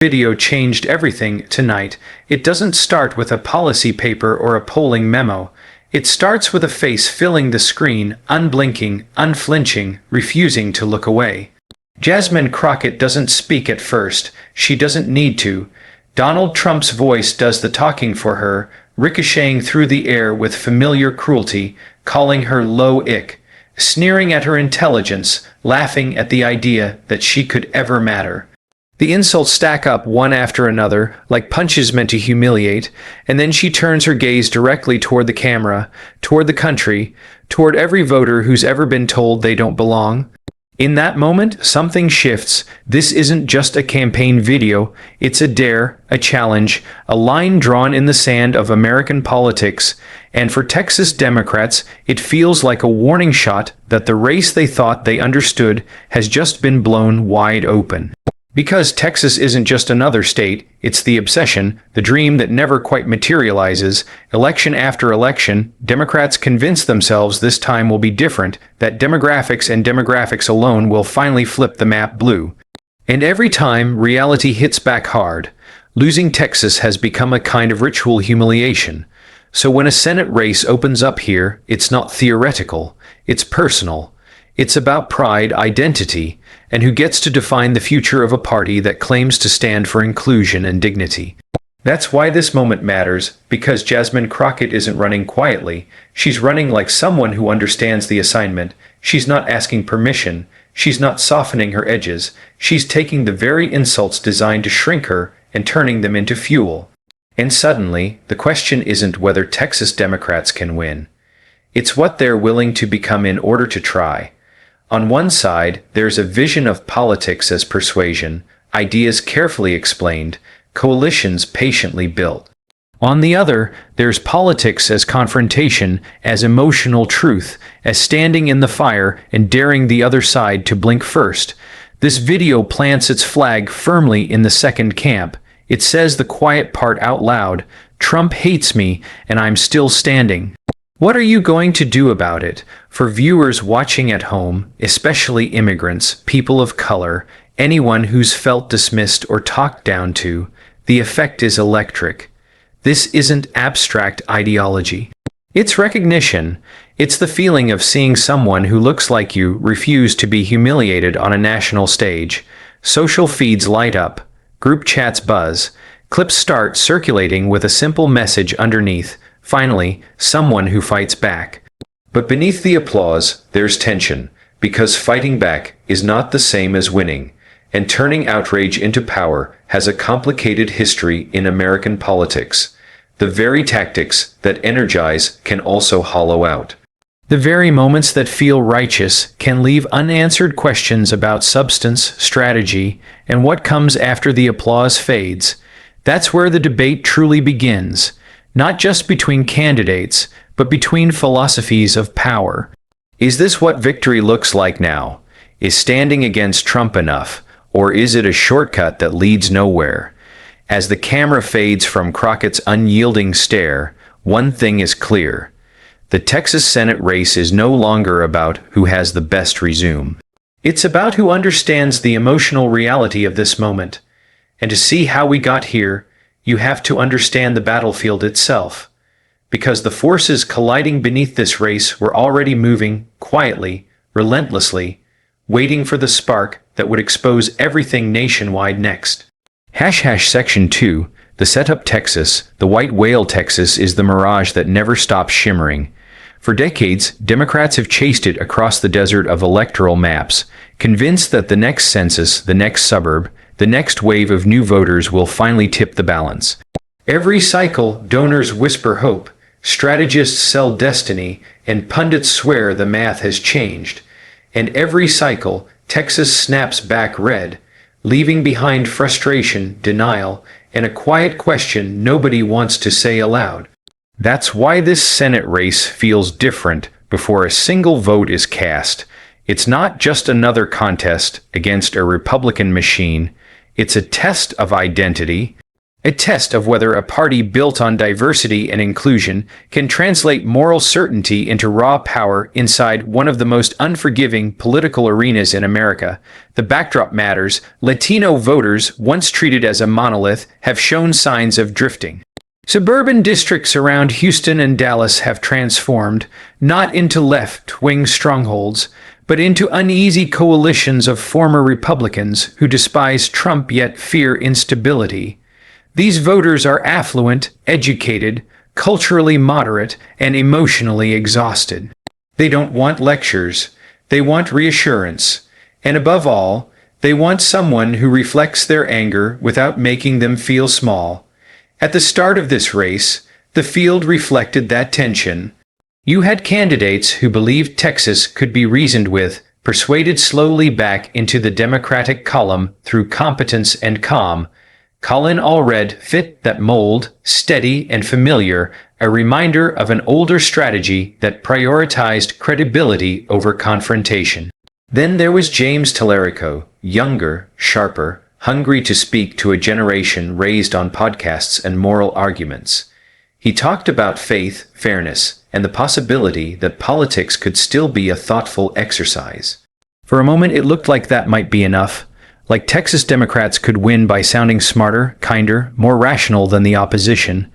Video changed everything tonight. It doesn't start with a policy paper or a polling memo. It starts with a face filling the screen, unblinking, unflinching, refusing to look away. Jasmine Crockett doesn't speak at first. She doesn't need to. Donald Trump's voice does the talking for her, ricocheting through the air with familiar cruelty, calling her low ick, sneering at her intelligence, laughing at the idea that she could ever matter. The insults stack up one after another, like punches meant to humiliate, and then she turns her gaze directly toward the camera, toward the country, toward every voter who's ever been told they don't belong. In that moment, something shifts. This isn't just a campaign video, it's a dare, a challenge, a line drawn in the sand of American politics, and for Texas Democrats, it feels like a warning shot that the race they thought they understood has just been blown wide open. Because Texas isn't just another state, it's the obsession, the dream that never quite materializes. Election after election, Democrats convince themselves this time will be different, that demographics and demographics alone will finally flip the map blue. And every time, reality hits back hard. Losing Texas has become a kind of ritual humiliation. So when a Senate race opens up here, it's not theoretical, it's personal. It's about pride, identity, and who gets to define the future of a party that claims to stand for inclusion and dignity. That's why this moment matters, because Jasmine Crockett isn't running quietly. She's running like someone who understands the assignment. She's not asking permission. She's not softening her edges. She's taking the very insults designed to shrink her and turning them into fuel. And suddenly, the question isn't whether Texas Democrats can win. It's what they're willing to become in order to try. On one side, there's a vision of politics as persuasion, ideas carefully explained, coalitions patiently built. On the other, there's politics as confrontation, as emotional truth, as standing in the fire and daring the other side to blink first. This video plants its flag firmly in the second camp. It says the quiet part out loud, "Trump hates me, and I'm still standing." What are you going to do about it? For viewers watching at home, especially immigrants, people of color, anyone who's felt dismissed or talked down to, the effect is electric. This isn't abstract ideology. It's recognition. It's the feeling of seeing someone who looks like you refuse to be humiliated on a national stage. Social feeds light up. Group chats buzz. Clips start circulating with a simple message underneath. Finally, someone who fights back. But beneath the applause, there's tension, because fighting back is not the same as winning, and turning outrage into power has a complicated history in American politics. The very tactics that energize can also hollow out. The very moments that feel righteous can leave unanswered questions about substance, strategy, and what comes after the applause fades. That's where the debate truly begins. Not just between candidates, but between philosophies of power. Is this what victory looks like now? Is standing against Trump enough, or is it a shortcut that leads nowhere? As the camera fades from Crockett's unyielding stare, one thing is clear. The Texas Senate race is no longer about who has the best resume. It's about who understands the emotional reality of this moment. And to see how we got here, you have to understand the battlefield itself, because the forces colliding beneath this race were already moving quietly, relentlessly, waiting for the spark that would expose everything nationwide next. Section 2, the setup Texas, the white whale Texas is the mirage that never stops shimmering. For decades, Democrats have chased it across the desert of electoral maps, convinced that the next census, the next suburb, the next wave of new voters will finally tip the balance. Every cycle, donors whisper hope, strategists sell destiny, and pundits swear the math has changed. And every cycle, Texas snaps back red, leaving behind frustration, denial, and a quiet question nobody wants to say aloud. That's why this Senate race feels different before a single vote is cast. It's not just another contest against a Republican machine. It's a test of identity. A test of whether a party built on diversity and inclusion can translate moral certainty into raw power inside one of the most unforgiving political arenas in America. The backdrop matters. Latino voters, once treated as a monolith, have shown signs of drifting. Suburban districts around Houston and Dallas have transformed, not into left-wing strongholds, but into uneasy coalitions of former Republicans who despise Trump yet fear instability. These voters are affluent, educated, culturally moderate, and emotionally exhausted. They don't want lectures. They want reassurance. And above all, they want someone who reflects their anger without making them feel small. At the start of this race, the field reflected that tension. You had candidates who believed Texas could be reasoned with, persuaded slowly back into the Democratic column through competence and calm. Colin Allred fit that mold, steady and familiar, a reminder of an older strategy that prioritized credibility over confrontation. Then there was James Talarico, younger, sharper, hungry to speak to a generation raised on podcasts and moral arguments. He talked about faith, fairness, and the possibility that politics could still be a thoughtful exercise. For a moment it looked like that might be enough. Like Texas Democrats could win by sounding smarter, kinder, more rational than the opposition.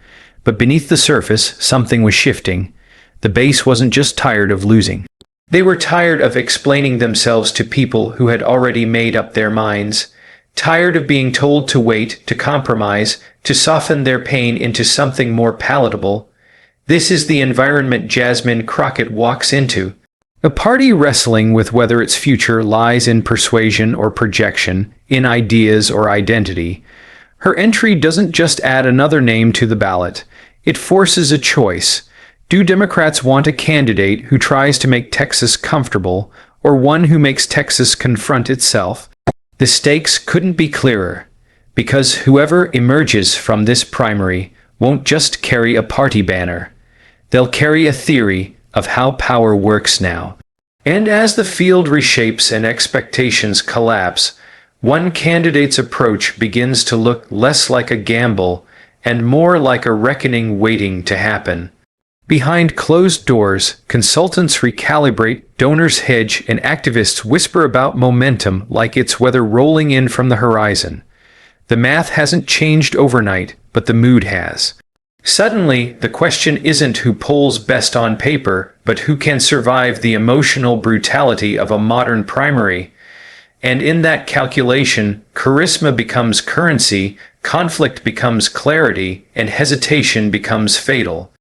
But beneath the surface, something was shifting. The base wasn't just tired of losing. They were tired of explaining themselves to people who had already made up their minds. Tired of being told to wait, to compromise, to soften their pain into something more palatable. This is the environment Jasmine Crockett walks into. A party wrestling with whether its future lies in persuasion or projection, in ideas or identity. Her entry doesn't just add another name to the ballot. It forces a choice. Do Democrats want a candidate who tries to make Texas comfortable, or one who makes Texas confront itself? The stakes couldn't be clearer, because whoever emerges from this primary won't just carry a party banner. They'll carry a theory of how power works now. And as the field reshapes and expectations collapse, one candidate's approach begins to look less like a gamble and more like a reckoning waiting to happen. Behind closed doors, consultants recalibrate, donors hedge, and activists whisper about momentum like it's weather rolling in from the horizon. The math hasn't changed overnight, but the mood has. Suddenly, the question isn't who polls best on paper, but who can survive the emotional brutality of a modern primary. And in that calculation, charisma becomes currency, conflict becomes clarity, and hesitation becomes fatal.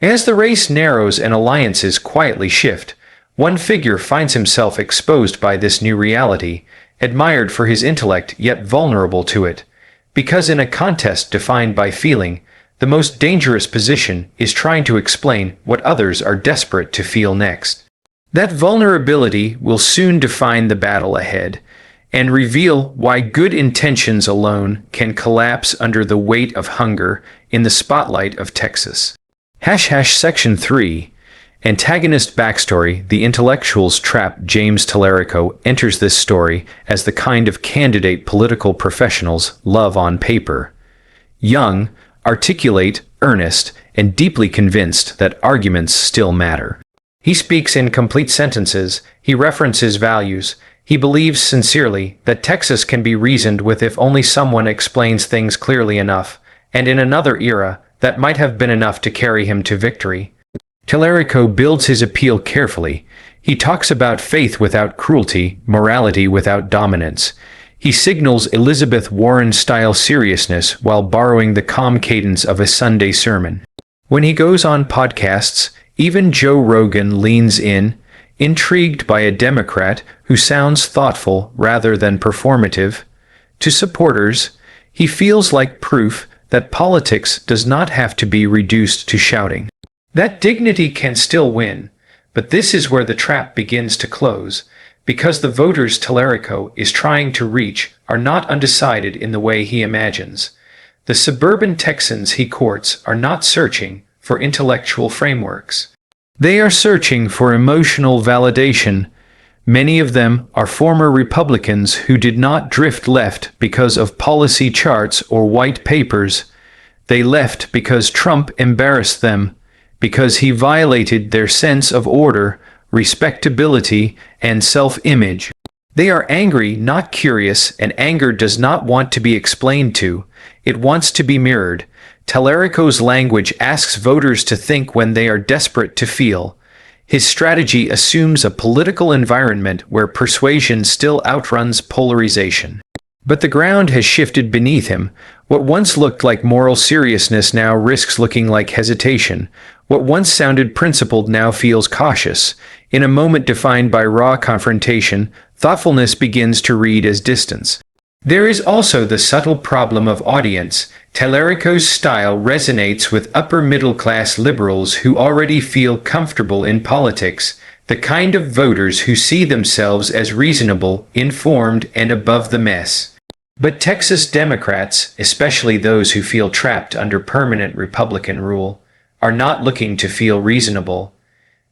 As the race narrows and alliances quietly shift, one figure finds himself exposed by this new reality, admired for his intellect yet vulnerable to it. Because in a contest defined by feeling, the most dangerous position is trying to explain what others are desperate to feel next. That vulnerability will soon define the battle ahead, and reveal why good intentions alone can collapse under the weight of hunger in the spotlight of Texas. Section 3. Antagonist backstory. The intellectual's trap. James Talarico enters this story as the kind of candidate political professionals love on paper. Young, articulate, earnest, and deeply convinced that arguments still matter. He speaks in complete sentences, he references values, he believes sincerely that Texas can be reasoned with if only someone explains things clearly enough, and in another era, that might have been enough to carry him to victory. Talarico builds his appeal carefully. He talks about faith without cruelty, morality without dominance. He signals Elizabeth Warren-style seriousness while borrowing the calm cadence of a Sunday sermon. When he goes on podcasts, even Joe Rogan leans in, intrigued by a Democrat who sounds thoughtful rather than performative. To supporters, he feels like proof that politics does not have to be reduced to shouting. That dignity can still win, but this is where the trap begins to close. Because the voters Talarico is trying to reach are not undecided in the way he imagines. The suburban Texans he courts are not searching for intellectual frameworks. They are searching for emotional validation. Many of them are former Republicans who did not drift left because of policy charts or white papers. They left because Trump embarrassed them, because he violated their sense of order, respectability, and self-image. They are angry, not curious, and anger does not want to be explained to. It wants to be mirrored. Talarico's language asks voters to think when they are desperate to feel. His strategy assumes a political environment where persuasion still outruns polarization. But the ground has shifted beneath him. What once looked like moral seriousness now risks looking like hesitation. What once sounded principled now feels cautious. In a moment defined by raw confrontation, thoughtfulness begins to read as distance. There is also the subtle problem of audience. Talarico's style resonates with upper-middle-class liberals who already feel comfortable in politics, the kind of voters who see themselves as reasonable, informed, and above the mess. But Texas Democrats, especially those who feel trapped under permanent Republican rule, are not looking to feel reasonable.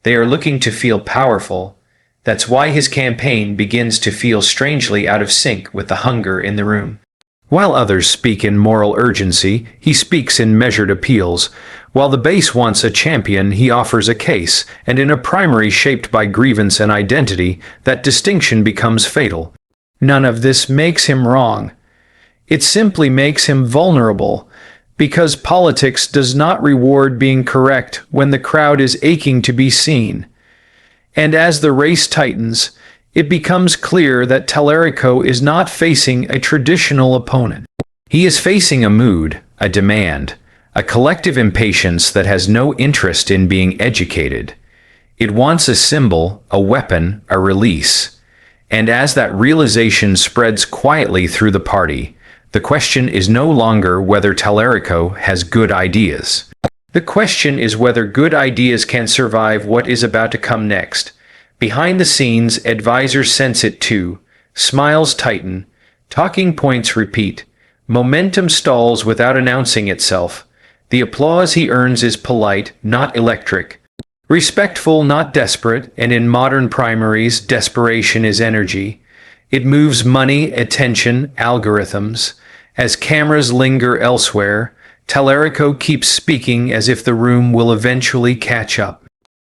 They are looking to feel powerful. That's why his campaign begins to feel strangely out of sync with the hunger in the room. While others speak in moral urgency, he speaks in measured appeals. While the base wants a champion, he offers a case, and in a primary shaped by grievance and identity, that distinction becomes fatal. None of this makes him wrong. It simply makes him vulnerable, because politics does not reward being correct when the crowd is aching to be seen. And as the race tightens, it becomes clear that Talarico is not facing a traditional opponent. He is facing a mood, a demand, a collective impatience that has no interest in being educated. It wants a symbol, a weapon, a release. And as that realization spreads quietly through the party, the question is no longer whether Talarico has good ideas. The question is whether good ideas can survive what is about to come next. Behind the scenes, advisors sense it too. Smiles tighten. Talking points repeat. Momentum stalls without announcing itself. The applause he earns is polite, not electric. Respectful, not desperate, and in modern primaries, desperation is energy. It moves money, attention, algorithms. As cameras linger elsewhere, Talarico keeps speaking as if the room will eventually catch up.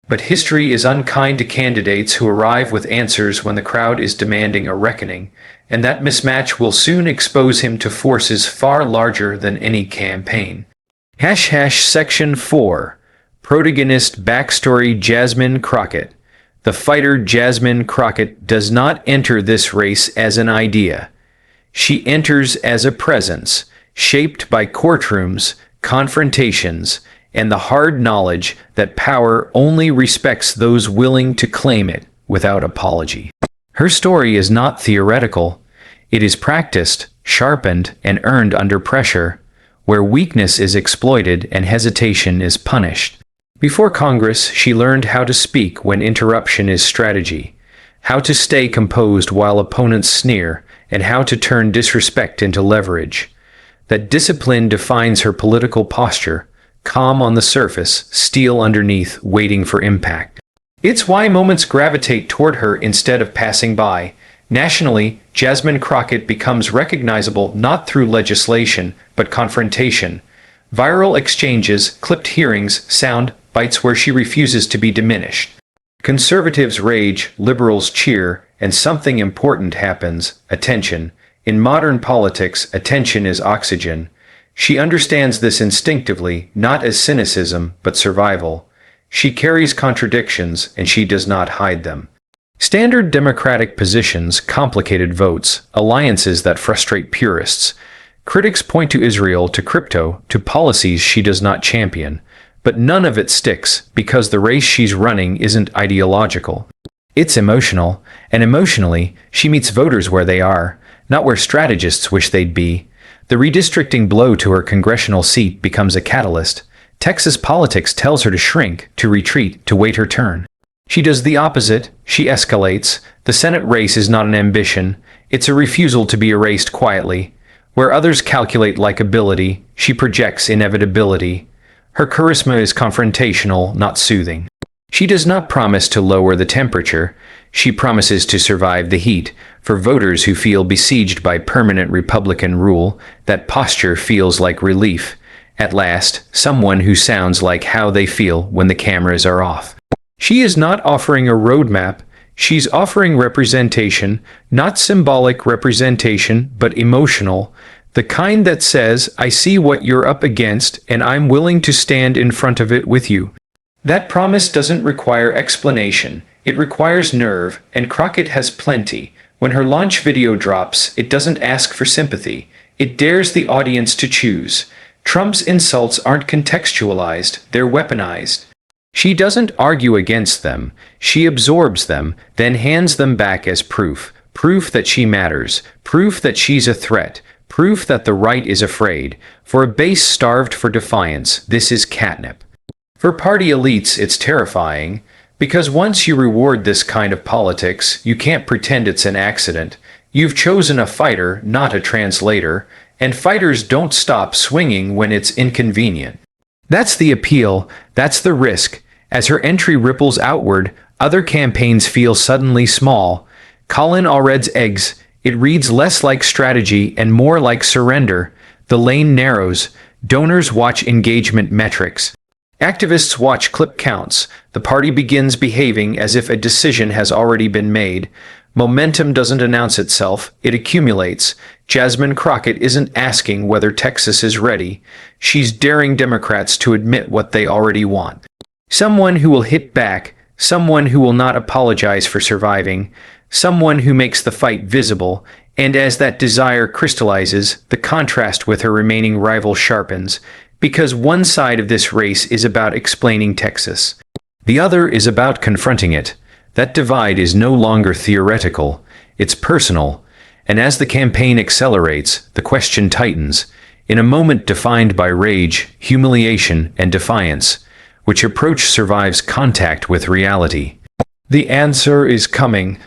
But history is unkind to candidates who arrive with answers when the crowd is demanding a reckoning, and that mismatch will soon expose him to forces far larger than any campaign. Section 4. Protagonist Backstory Jasmine Crockett. The fighter Jasmine Crockett does not enter this race as an idea. She enters as a presence, shaped by courtrooms, confrontations, and the hard knowledge that power only respects those willing to claim it without apology. Her story is not theoretical. It is practiced, sharpened, and earned under pressure, where weakness is exploited and hesitation is punished. Before Congress, she learned how to speak when interruption is strategy, how to stay composed while opponents sneer, and how to turn disrespect into leverage. That discipline defines her political posture, calm on the surface, steel underneath, waiting for impact. It's why moments gravitate toward her instead of passing by. Nationally, Jasmine Crockett becomes recognizable not through legislation, but confrontation. Viral exchanges, clipped hearings, sound bites where she refuses to be diminished. Conservatives rage, liberals cheer, and something important happens: attention. In modern politics, attention is oxygen. She understands this instinctively, not as cynicism, but survival. She carries contradictions, and she does not hide them. Standard Democratic positions, complicated votes, alliances that frustrate purists. Critics point to Israel, to crypto, to policies she does not champion. But none of it sticks, because the race she's running isn't ideological. It's emotional, and emotionally, she meets voters where they are, not where strategists wish they'd be. The redistricting blow to her congressional seat becomes a catalyst. Texas politics tells her to shrink, to retreat, to wait her turn. She does the opposite. She escalates. The Senate race is not an ambition. It's a refusal to be erased quietly. Where others calculate likability, she projects inevitability. Her charisma is confrontational, not soothing. She does not promise to lower the temperature. She promises to survive the heat. For voters who feel besieged by permanent Republican rule, that posture feels like relief. At last, someone who sounds like how they feel when the cameras are off. She is not offering a roadmap, she's offering representation, not symbolic representation, but emotional, the kind that says, I see what you're up against, and I'm willing to stand in front of it with you. That promise doesn't require explanation, it requires nerve, and Crockett has plenty. When her launch video drops, it doesn't ask for sympathy, it dares the audience to choose. Trump's insults aren't contextualized, they're weaponized. She doesn't argue against them, she absorbs them, then hands them back as proof. Proof that she matters, proof that she's a threat, proof that the right is afraid. For a base starved for defiance, this is catnip. For party elites, it's terrifying, because once you reward this kind of politics, you can't pretend it's an accident. You've chosen a fighter, not a translator, and fighters don't stop swinging when it's inconvenient. That's the appeal, that's the risk. As her entry ripples outward, other campaigns feel suddenly small. Colin Allred's eggs, it reads less like strategy and more like surrender. The lane narrows, donors watch engagement metrics. Activists watch clip counts. The party begins behaving as if a decision has already been made. Momentum doesn't announce itself, it accumulates. Jasmine Crockett isn't asking whether Texas is ready. She's daring Democrats to admit what they already want. Someone who will hit back, someone who will not apologize for surviving, someone who makes the fight visible, and as that desire crystallizes, the contrast with her remaining rival sharpens, because one side of this race is about explaining Texas. The other is about confronting it. That divide is no longer theoretical, it's personal, and as the campaign accelerates, the question tightens. In a moment defined by rage, humiliation, and defiance, which approach survives contact with reality? The answer is coming.